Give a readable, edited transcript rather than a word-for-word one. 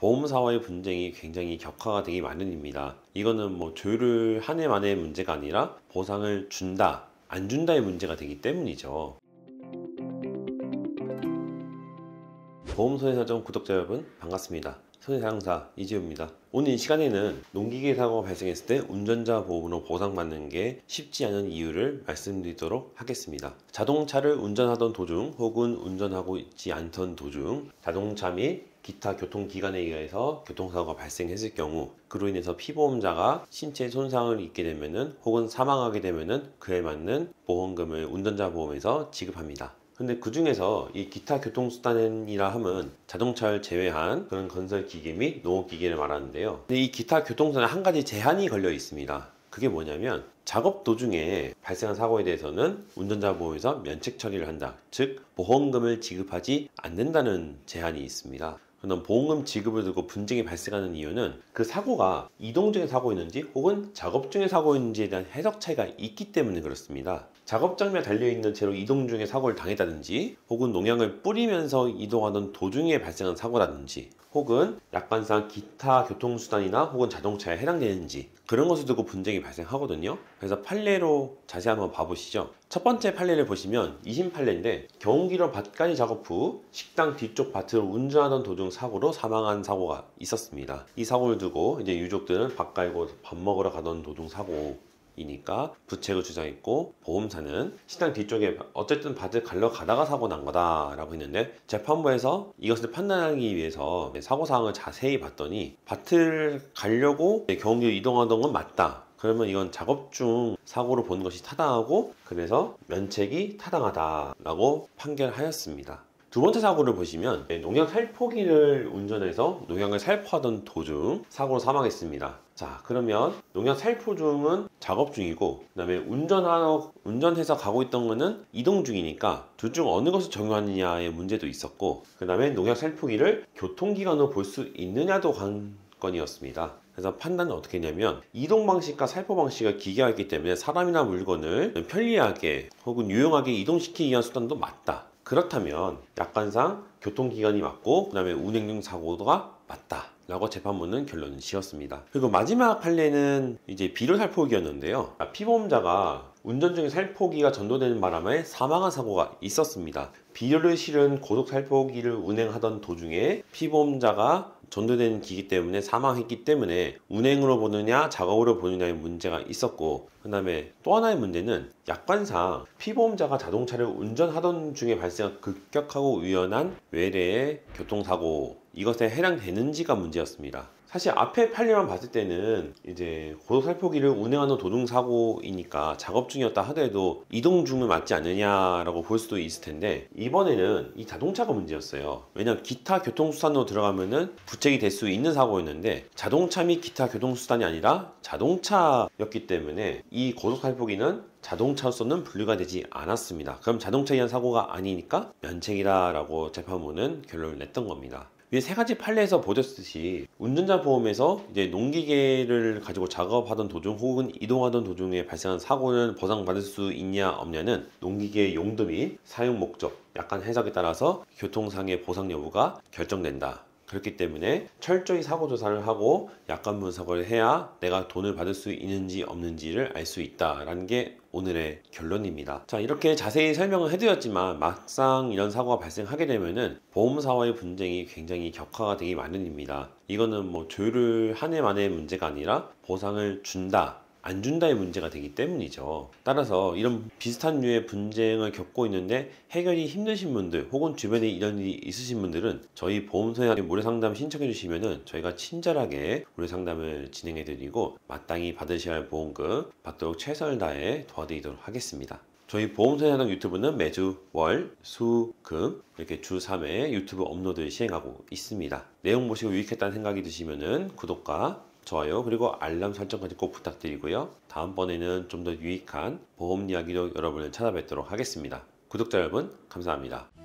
보험사와의 분쟁이 굉장히 격화가 되기 마련입니다. 이거는 뭐 조율을 한 해만의 문제가 아니라 보상을 준다, 안 준다의 문제가 되기 때문이죠. 보험손해사정 구독자 여러분 반갑습니다. 손해상사 이지우입니다. 오늘 이 시간에는 농기계 사고가 발생했을 때 운전자 보험으로 보상받는 게 쉽지 않은 이유를 말씀드리도록 하겠습니다. 자동차를 운전하던 도중 혹은 운전하고 있지 않던 도중 자동차 및 기타 교통기관에 의해서 교통사고가 발생했을 경우 그로 인해서 피보험자가 신체 손상을 입게 되면은 혹은 사망하게 되면은 그에 맞는 보험금을 운전자 보험에서 지급합니다. 근데 그 중에서 이 기타 교통수단이라 함은 자동차를 제외한 그런 건설기계 및 농업기계를 말하는데요. 근데 이 기타 교통수단에 한 가지 제한이 걸려 있습니다. 그게 뭐냐면 작업 도중에 발생한 사고에 대해서는 운전자 보험에서 면책 처리를 한다. 즉 보험금을 지급하지 않는다는 제한이 있습니다. 그럼 보험금 지급을 두고 분쟁이 발생하는 이유는 그 사고가 이동 중에 사고였는지 혹은 작업 중에 사고였는지에 대한 해석 차이가 있기 때문에 그렇습니다. 작업 장비에 달려있는 채로 이동 중에 사고를 당했다든지 혹은 농약을 뿌리면서 이동하던 도중에 발생한 사고라든지 혹은 약관상 기타 교통수단이나 혹은 자동차에 해당되는지 그런 것을 두고 분쟁이 발생하거든요. 그래서 판례로 자세히 한번 봐보시죠. 첫 번째 판례를 보시면 2심 판례인데 경운기로 밭가리 작업 후 식당 뒤쪽 밭을 운전하던 도중 사고로 사망한 사고가 있었습니다. 이 사고를 두고 이제 유족들은 밭 갈고 밥 먹으러 가던 도중 사고이니까 부책을 주장했고 보험사는 식당 뒤쪽에 어쨌든 밭을 갈러 가다가 사고 난 거다 라고 했는데 재판부에서 이것을 판단하기 위해서 사고사항을 자세히 봤더니 밭을 가려고 경운기로 이동하던 건 맞다. 그러면 이건 작업 중 사고로 보는 것이 타당하고 그래서 면책이 타당하다라고 판결하였습니다. 두 번째 사고를 보시면 농약 살포기를 운전해서 농약을 살포하던 도중 사고로 사망했습니다. 자, 그러면 농약 살포 중은 작업 중이고 그 다음에 운전해서 가고 있던 거는 이동 중이니까 둘 중 어느 것을 적용하느냐의 문제도 있었고 그 다음에 농약 살포기를 교통기관으로 볼 수 있느냐도 관건이었습니다. 그래서 판단은 어떻게 했냐면 이동 방식과 살포 방식이 기계화했기 때문에 사람이나 물건을 편리하게 혹은 유용하게 이동시키기 위한 수단도 맞다. 그렇다면 약관상 교통기관이 맞고 그 다음에 운행 중 사고가 맞다 라고 재판부는 결론을 지었습니다. 그리고 마지막 판례는 이제 비료 살포기였는데요. 피보험자가 운전 중에 살포기가 전도되는 바람에 사망한 사고가 있었습니다. 비료를 실은 고속 살포기를 운행하던 도중에 피보험자가 전도되는 기기 때문에 사망했기 때문에 운행으로 보느냐 작업으로 보느냐의 문제가 있었고 그 다음에 또 하나의 문제는 약관상 피보험자가 자동차를 운전하던 중에 발생한 급격하고 우연한 외래의 교통사고 이것에 해당되는지가 문제였습니다. 사실 앞에 판례만 봤을 때는 이제 고속살포기를 운행하는 도중사고이니까 작업 중이었다 하더라도 이동 중은 맞지 않느냐라고 볼 수도 있을 텐데 이번에는 이 자동차가 문제였어요. 왜냐하면 기타 교통수단으로 들어가면은 부책이 될 수 있는 사고였는데 자동차 및 기타 교통수단이 아니라 자동차였기 때문에 이 고속살포기는 자동차로서는 분류가 되지 않았습니다. 그럼 자동차에 의한 사고가 아니니까 면책이다라고 재판부는 결론을 냈던 겁니다. 이 세 가지 판례에서 보셨듯이 운전자 보험에서 이제 농기계를 가지고 작업하던 도중 혹은 이동하던 도중에 발생한 사고는 보상받을 수 있냐 없냐는 농기계의 용도 및 사용 목적, 약간 해석에 따라서 교통상의 보상 여부가 결정된다. 그렇기 때문에 철저히 사고 조사를 하고 약관 분석을 해야 내가 돈을 받을 수 있는지 없는지를 알 수 있다라는 게 오늘의 결론입니다. 자, 이렇게 자세히 설명을 해드렸지만 막상 이런 사고가 발생하게 되면은 보험사와의 분쟁이 굉장히 격화가 되기 마련입니다. 이거는 뭐 조율을 한 해만의 문제가 아니라 보상을 준다, 안 준다의 문제가 되기 때문이죠. 따라서 이런 비슷한 류의 분쟁을 겪고 있는데 해결이 힘드신 분들 혹은 주변에 이런 일이 있으신 분들은 저희 보험소에 무료상담 신청해 주시면은 저희가 친절하게 무료상담을 진행해 드리고 마땅히 받으셔야 할 보험금 받도록 최선을 다해 도와드리도록 하겠습니다. 저희 보험소해사정 유튜브는 매주 월, 수, 금 이렇게 주 3회 유튜브 업로드를 시행하고 있습니다. 내용 보시고 유익했다는 생각이 드시면은 구독과 좋아요 그리고 알람 설정까지 꼭 부탁드리고요. 다음번에는 좀 더 유익한 보험 이야기로 여러분을 찾아뵙도록 하겠습니다. 구독자 여러분 감사합니다.